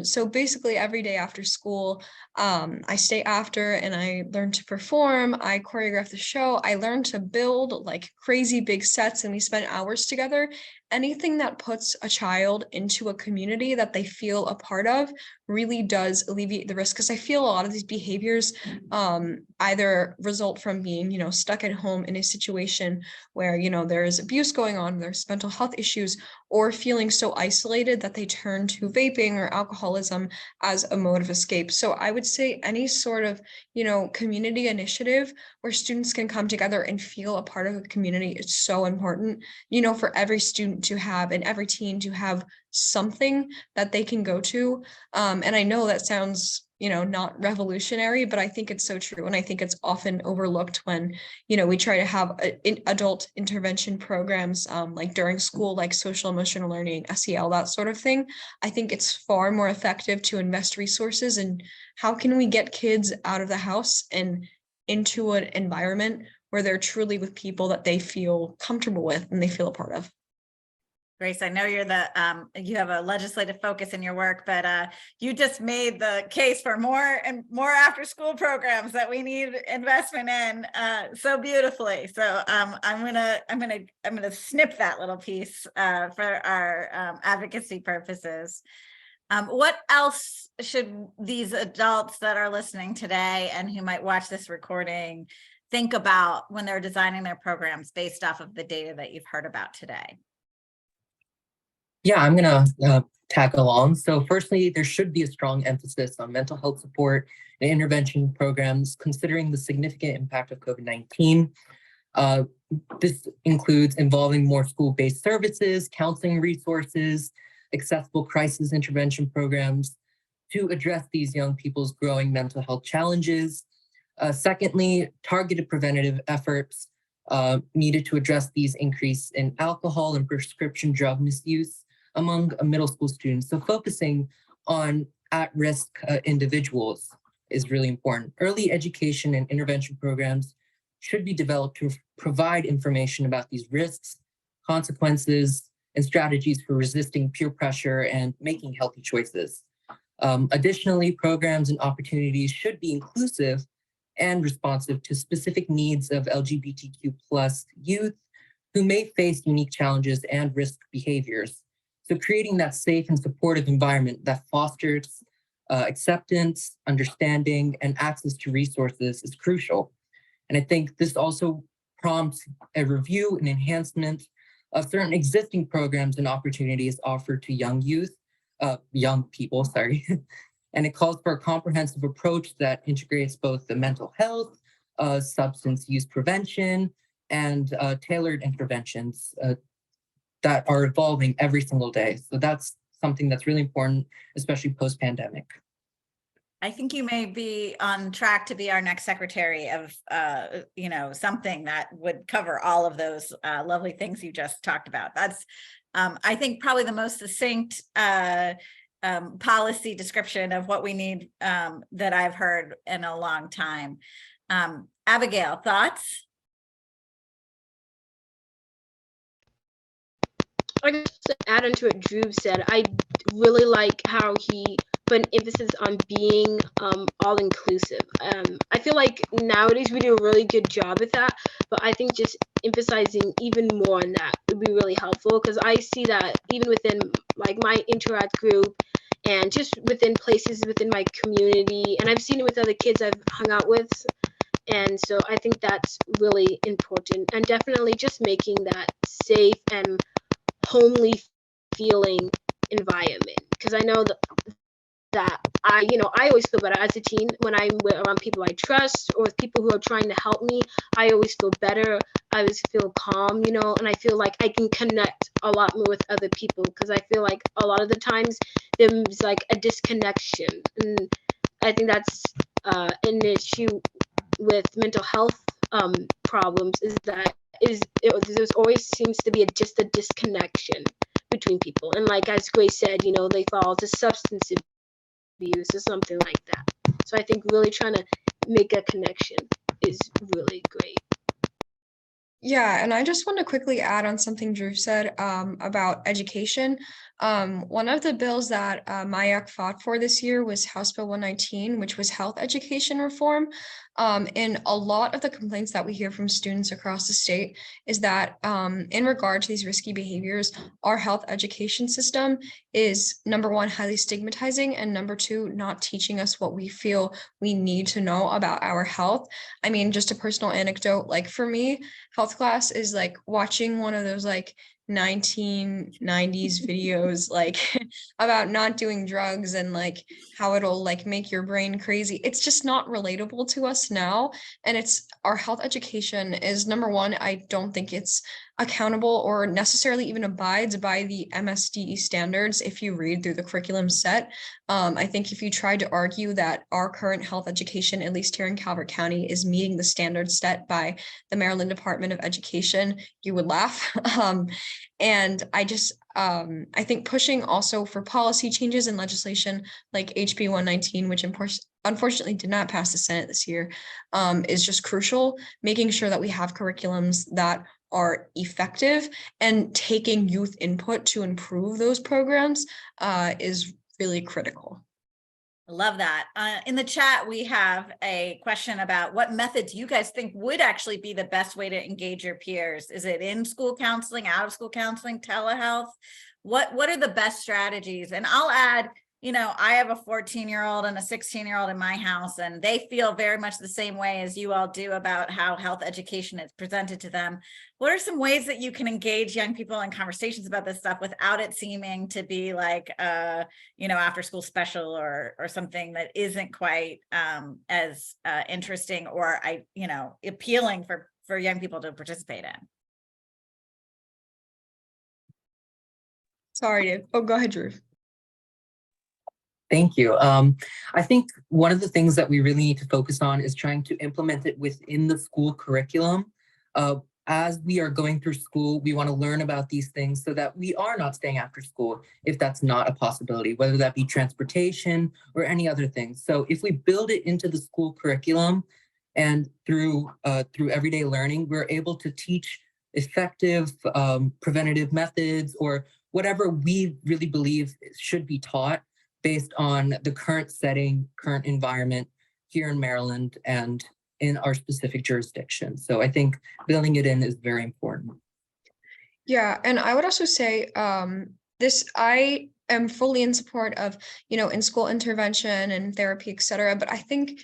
So basically every day after school, I stay after and I learn to perform. I choreograph the show. I learn to build like crazy big sets, and we spend hours together. Anything that puts a child into a community that they feel a part of really does alleviate the risk, because I feel a lot of these behaviors either result from being, stuck at home in a situation where, there is abuse going on, there's mental health issues, or feeling so isolated that they turn to vaping or alcoholism as a mode of escape. So I would say any sort of, community initiative where students can come together and feel a part of a community is so important, for every student to have and every teen to have something that they can go to. And I know that sounds, not revolutionary, but I think it's so true. And I think it's often overlooked when, we try to have adult intervention programs like during school, like social emotional learning, SEL, that sort of thing. I think it's far more effective to invest resources in how can we get kids out of the house and into an environment where they're truly with people that they feel comfortable with and they feel a part of. Grace, I know you're you have a legislative focus in your work, but you just made the case for more and more after school programs that we need investment in so beautifully. So I'm gonna snip that little piece for our advocacy purposes. What else should these adults that are listening today and who might watch this recording think about when they're designing their programs based off of the data that you've heard about today? Yeah, I'm going to tag along. So firstly, there should be a strong emphasis on mental health support and intervention programs, considering the significant impact of COVID-19. This includes involving more school-based services, counseling resources, accessible crisis intervention programs to address these young people's growing mental health challenges. Secondly, targeted preventative efforts needed to address these increase in alcohol and prescription drug misuse among middle school students. So focusing on at-risk individuals is really important. Early education and intervention programs should be developed to provide information about these risks, consequences, and strategies for resisting peer pressure and making healthy choices. Additionally, programs and opportunities should be inclusive and responsive to specific needs of LGBTQ+ youth who may face unique challenges and risk behaviors. So creating that safe and supportive environment that fosters acceptance, understanding, and access to resources is crucial. And I think this also prompts a review and enhancement of certain existing programs and opportunities offered to young people, sorry. And it calls for a comprehensive approach that integrates both the mental health, substance use prevention, and tailored interventions that are evolving every single day. So that's something that's really important, especially post-pandemic. I think you may be on track to be our next secretary of, something that would cover all of those lovely things you just talked about. That's, I think, probably the most succinct policy description of what we need that I've heard in a long time. Abigail, thoughts? I guess to add on to what Drew said, I really like how he put an emphasis on being all-inclusive. I feel like nowadays we do a really good job with that, but I think just emphasizing even more on that would be really helpful, because I see that even within like my Interact group and just within places within my community, and I've seen it with other kids I've hung out with. And so I think that's really important, and definitely just making that safe and homely feeling environment, because I know that I always feel better as a teen when I'm around people I trust or with people who are trying to help me. I always feel better. I always feel calm, and I feel like I can connect a lot more with other people, because I feel like a lot of the times there's like a disconnection, and I think that's an issue with mental health problems, is that there always seems to be just a disconnection between people, and like as Grace said, they fall to substance abuse or something like that. So I think really trying to make a connection is really great. Yeah, and I just want to quickly add on something Drew said about education. One of the bills that MIAC fought for this year was House Bill 119, which was health education reform. And a lot of the complaints that we hear from students across the state is that in regard to these risky behaviors, our health education system is, number one, highly stigmatizing, and number two, not teaching us what we feel we need to know about our health. I mean, just a personal anecdote, like for me, health class is like watching one of those like 1990s videos like about not doing drugs and like how it'll like make your brain crazy. It's just not relatable to us now. And it's our health education is, number one, I don't think it's accountable or necessarily even abides by the MSDE standards if you read through the curriculum set. I think if you tried to argue that our current health education, at least here in Calvert County, is meeting the standards set by the Maryland Department of Education, you would laugh. And I think pushing also for policy changes in legislation like HB 119, which unfortunately did not pass the Senate this year, is just crucial, making sure that we have curriculums that are effective, and taking youth input to improve those programs is really critical. I love that. In the chat, we have a question about what methods you guys think would actually be the best way to engage your peers. Is it in-school counseling, out-of-school counseling, telehealth? What are the best strategies? And I'll add, you know, I have a 14-year-old and a 16-year-old in my house, and they feel very much the same way as you all do about how health education is presented to them. What are some ways that you can engage young people in conversations about this stuff without it seeming to be like, you know, after school special or something that isn't quite as interesting or, you know, appealing for young people to participate in? Sorry, oh, go ahead, Drew. Thank you. I think one of the things that we really need to focus on is trying to implement it within the school curriculum. As we are going through school, we want to learn about these things so that we are not staying after school if that's not a possibility, whether that be transportation or any other things. So if we build it into the school curriculum and through everyday learning, we're able to teach effective preventative methods or whatever we really believe should be taught based on the current setting, current environment here in Maryland and in our specific jurisdiction. So I think building it in is very important. Yeah, and I would also say I am fully in support of, you know, in-school intervention and therapy, et cetera. But I think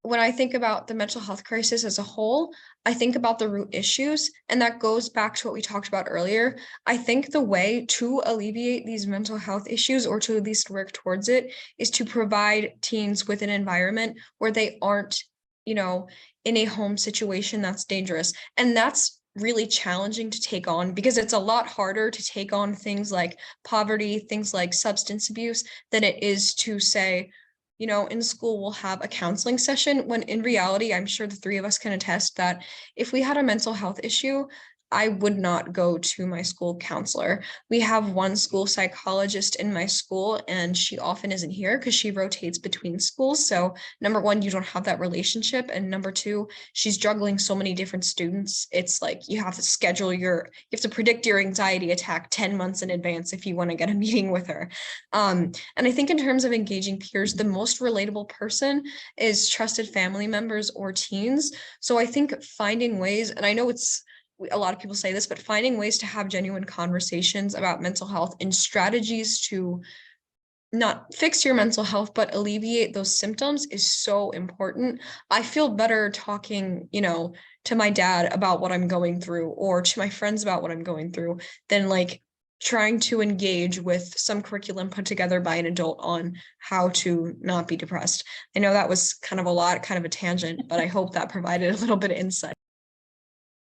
when I think about the mental health crisis as a whole, I think about the root issues, and that goes back to what we talked about earlier. I think the way to alleviate these mental health issues, or to at least work towards it, is to provide teens with an environment where they aren't, you know, in a home situation that's dangerous. And that's really challenging to take on because it's a lot harder to take on things like poverty, things like substance abuse, than it is to say, you know, in school we'll have a counseling session, when in reality, I'm sure the three of us can attest that if we had a mental health issue, I would not go to my school counselor. We have one school psychologist in my school, and she often isn't here because she rotates between schools. So number one, you don't have that relationship. And number two, she's juggling so many different students. It's like you have to you have to predict your anxiety attack 10 months in advance if you want to get a meeting with her. And I think in terms of engaging peers, the most relatable person is trusted family members or teens. So I think finding ways, and I know a lot of people say this, but finding ways to have genuine conversations about mental health and strategies to not fix your mental health, but alleviate those symptoms is so important. I feel better talking, you know, to my dad about what I'm going through, or to my friends about what I'm going through, than like trying to engage with some curriculum put together by an adult on how to not be depressed. I know that was kind of a tangent, but I hope that provided a little bit of insight.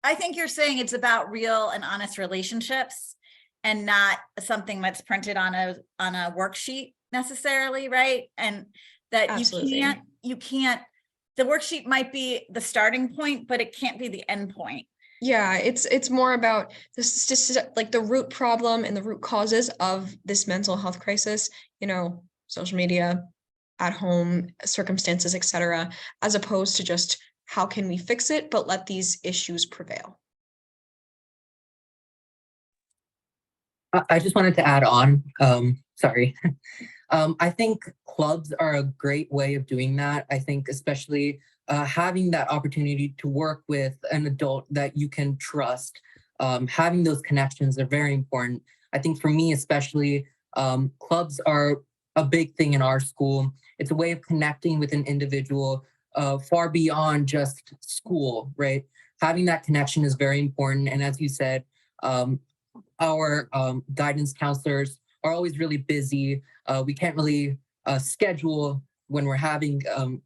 I think you're saying it's about real and honest relationships and not something that's printed on a worksheet necessarily, right? And that Absolutely. you can't, the worksheet might be the starting point, but it can't be the end point. Yeah, it's more about this, like the root problem and the root causes of this mental health crisis, you know, social media, at home circumstances, etc., as opposed to just how can we fix it, but let these issues prevail. I just wanted to add on, sorry. I think clubs are a great way of doing that. I think especially having that opportunity to work with an adult that you can trust, having those connections are very important. I think for me especially, clubs are a big thing in our school. It's a way of connecting with an individual far beyond just school, right? Having that connection is very important. And as you said, our guidance counselors are always really busy. We can't really schedule when we're having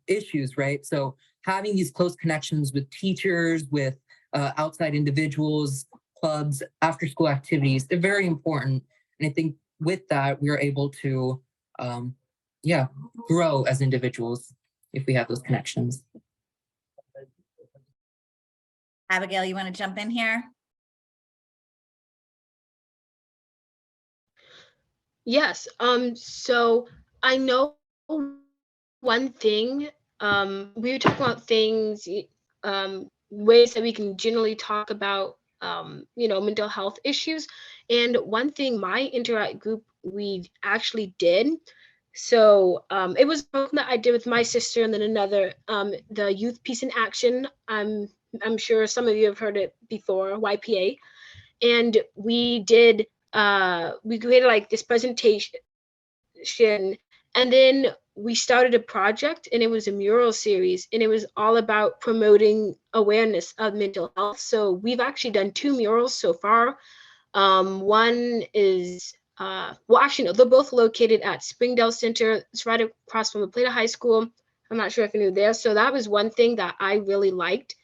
issues, right? So having these close connections with teachers, with outside individuals, clubs, after school activities. They're very important. And I think with that, we are able to, grow as individuals if we have those connections. Abigail, you want to jump in here? Yes. So I know one thing, we were talking about things, ways that we can generally talk about, mental health issues. And one thing my interact group we actually did. So it was a program that I did with my sister, and then another, the Youth Peace in Action. I'm sure some of you have heard it before, YPA. And we created like this presentation, and then we started a project, and it was a mural series, and it was all about promoting awareness of mental health. So we've actually done 2 murals so far. One is well, actually no, they're both located at Springdale Center. It's right across from the Plata High School. I'm not sure if you knew there. So that was one thing that I really liked,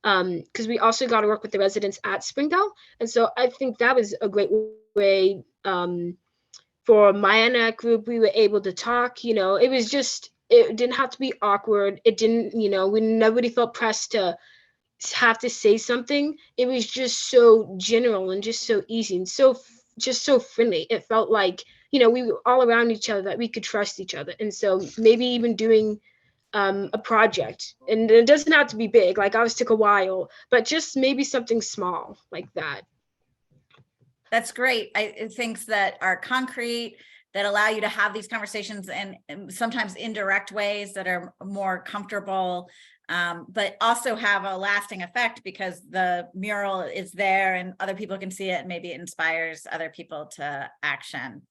because we also got to work with the residents at Springdale. And so I think that was a great way, for my group. We were able to talk, it was just, it didn't have to be awkward. It didn't, nobody felt pressed to have to say something. It was just so general and just so easy and just so friendly. It felt like, we were all around each other, that we could trust each other. And so maybe even doing a project, and it doesn't have to be big, like ours took a while, but just maybe something small like that. That's great. Things that are concrete, that allow you to have these conversations and sometimes indirect ways that are more comfortable, but also have a lasting effect because the mural is there and other people can see it, and maybe it inspires other people to action.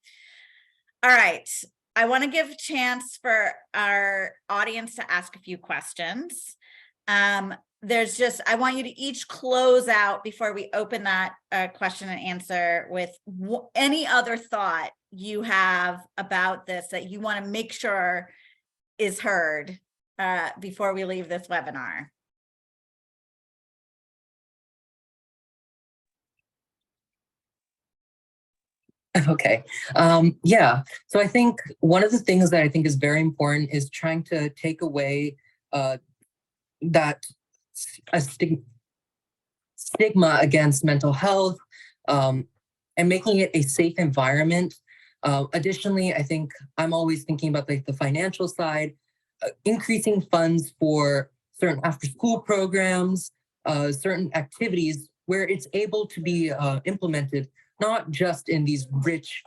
All right. I want to give a chance for our audience to ask a few questions. I want you to each close out before we open that question and answer with any other thought you have about this that you want to make sure is heard before we leave this webinar. Okay. So I think one of the things that I think is very important is trying to take away that a stigma against mental health, and making it a safe environment. Additionally, I think I'm always thinking about like the financial side, increasing funds for certain after-school programs, certain activities where it's able to be implemented, not just in these rich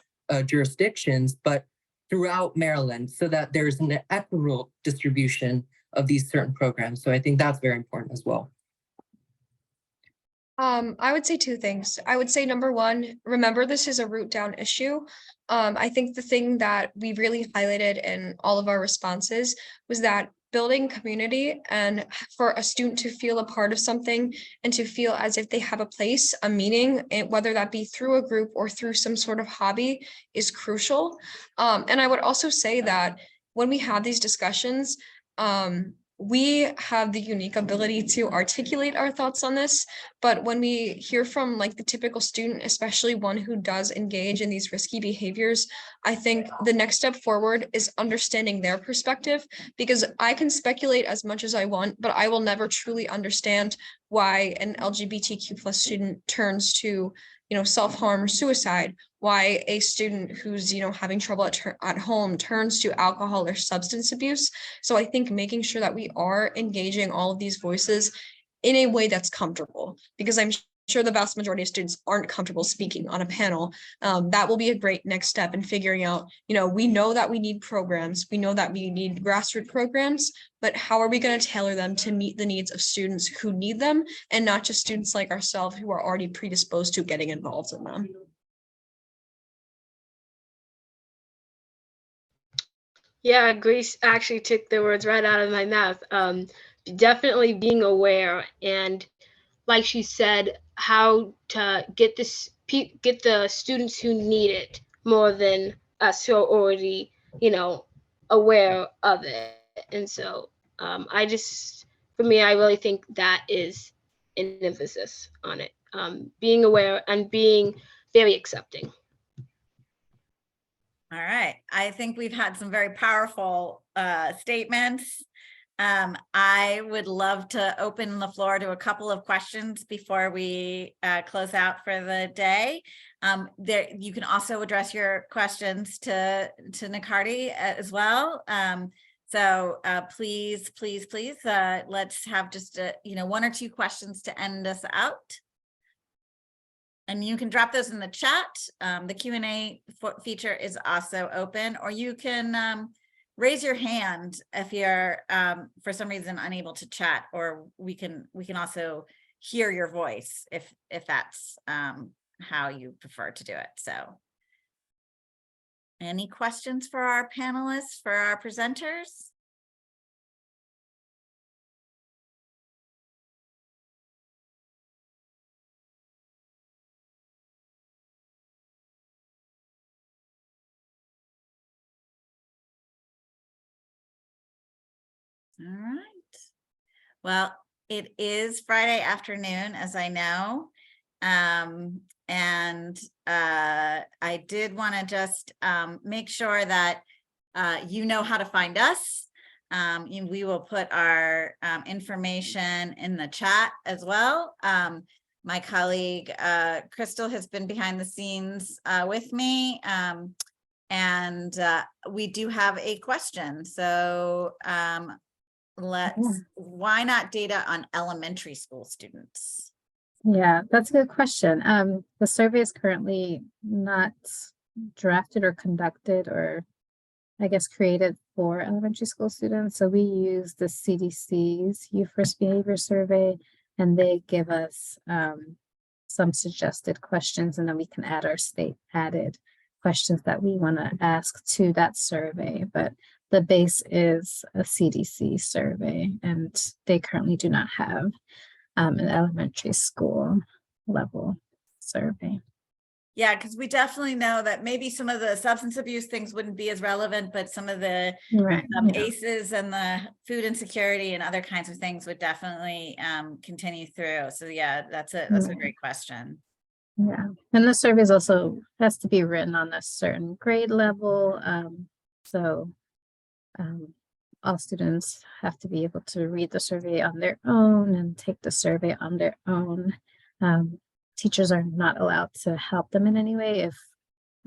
jurisdictions, but throughout Maryland, so that there's an equitable distribution of these certain programs. So I think that's very important as well. I would say 2 things. I would say number 1, remember this is a root down issue. I think the thing that we really highlighted in all of our responses was that building community and for a student to feel a part of something and to feel as if they have a place, a meaning, whether that be through a group or through some sort of hobby, is crucial. And I would also say that when we have these discussions, we have the unique ability to articulate our thoughts on this, but when we hear from like the typical student, especially one who does engage in these risky behaviors, I think the next step forward is understanding their perspective, because I can speculate as much as I want, but I will never truly understand why an LGBTQ plus student turns to, self-harm or suicide, why a student who's, having trouble at home turns to alcohol or substance abuse. So I think making sure that we are engaging all of these voices in a way that's comfortable, because I'm sure the vast majority of students aren't comfortable speaking on a panel. That will be a great next step in figuring out, we know that we need programs, we know that we need grassroots programs, but how are we going to tailor them to meet the needs of students who need them, and not just students like ourselves who are already predisposed to getting involved in them. Yeah, Grace actually took the words right out of my mouth. Definitely being aware, and like she said, how to get the students who need it more than us who are already, aware of it. And so for me, I really think that is an emphasis on it. being aware and being very accepting. All right. I think we've had some very powerful statements. I would love to open the floor to a couple of questions before we close out for the day. There, you can also address your questions to Nicardi as well. So please, let's have just one or two questions to end us out. And you can drop those in the chat. The Q&A feature is also open, or you can raise your hand if you're for some reason unable to chat, or we can also hear your voice if that's how you prefer to do it. So any questions for our panelists, for our presenters? All right. Well, it is Friday afternoon, as I know. And I did want to just make sure that you know how to find us. We will put our information in the chat as well. My colleague Crystal has been behind the scenes with me. And we do have a question. So why not data on elementary school students? Yeah, that's a good question. The survey is currently not drafted or conducted, or I guess created for elementary school students. So we use the CDC's Youth First Behavior Survey, and they give us some suggested questions, and then we can add our state added questions that we want to ask to that survey. But the base is a CDC survey, and they currently do not have an elementary school level survey. Yeah, because we definitely know that maybe some of the substance abuse things wouldn't be as relevant, but some of the ACEs and the food insecurity and other kinds of things would definitely continue through. So yeah, that's a great question. Yeah, and the surveys also has to be written on a certain grade level. All students have to be able to read the survey on their own and take the survey on their own. Teachers are not allowed to help them in any way. If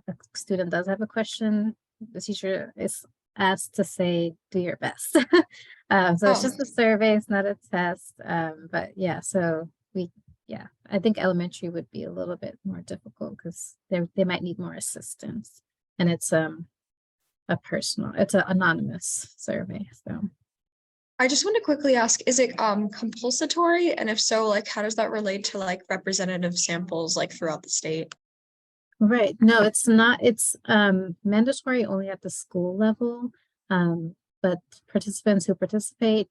a student does have a question, the teacher is asked to say, do your best. It's just a survey, it's not a test. But yeah, I think elementary would be a little bit more difficult because they might need more assistance. And it's an anonymous survey. So I just want to quickly ask, is it compulsory? And if so, like, how does that relate to like representative samples like throughout the state? Right. No, it's not. It's mandatory only at the school level. But participants who participate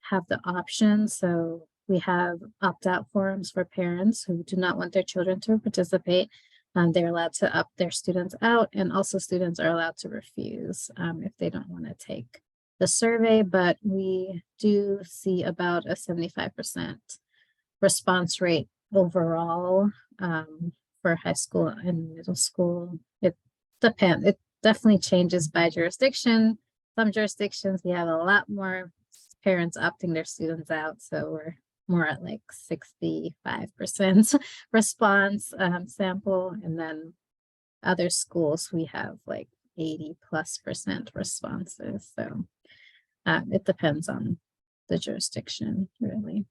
have the option. So we have opt-out forms for parents who do not want their children to participate. They're allowed to opt their students out, and also students are allowed to refuse if they don't want to take the survey. But we do see about a 75% response rate overall for high school and middle school. It depends. It definitely changes by jurisdiction. Some jurisdictions, we have a lot more parents opting their students out. So we're more at like 65% response sample. And then other schools, we have like 80+% responses. So it depends on the jurisdiction, really.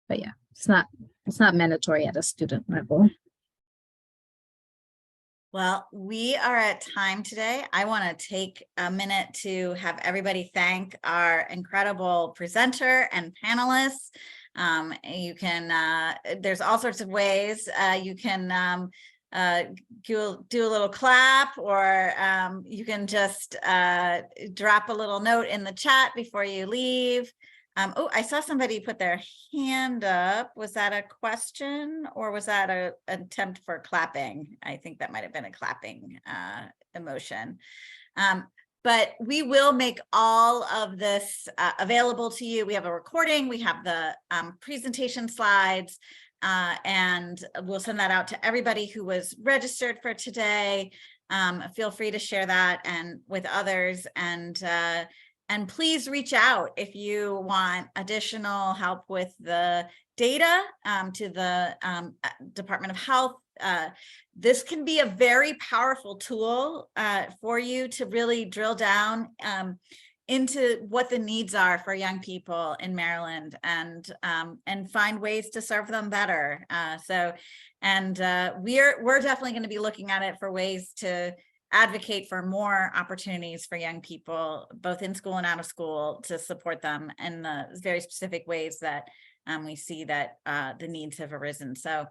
But yeah, it's not mandatory at a student level. Well, we are at time today. I want to take a minute to have everybody thank our incredible presenter and panelists. You can, there's all sorts of ways you can do a little clap, or you can just drop a little note in the chat before you leave. Oh, I saw somebody put their hand up. Was that a question, or was that an attempt for clapping? I think that might have been a clapping emotion. but we will make all of this available to you. We have a recording, we have the presentation slides, and we'll send that out to everybody who was registered for today. Feel free to share that and with others, and please reach out if you want additional help with the data to the Department of Health. This can be a very powerful tool for you to really drill down into what the needs are for young people in Maryland, and find ways to serve them better. We're definitely going to be looking at it for ways to advocate for more opportunities for young people, both in school and out of school, to support them in the very specific ways that we see that the needs have arisen. So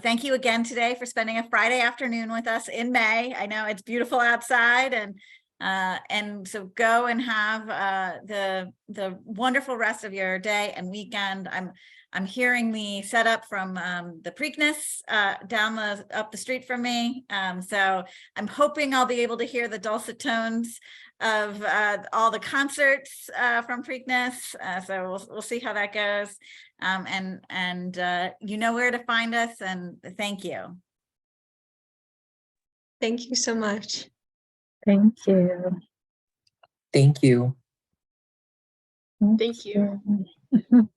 thank you again today for spending a Friday afternoon with us in May. I know it's beautiful outside, and so go and have the wonderful rest of your day and weekend. I'm hearing the setup from the Preakness up the street from me. So I'm hoping I'll be able to hear the dulcet tones of all the concerts from Preakness. So we'll see how that goes. You know where to find us, and thank you. Thank you so much. Thank you. Thank you. Thank you. you.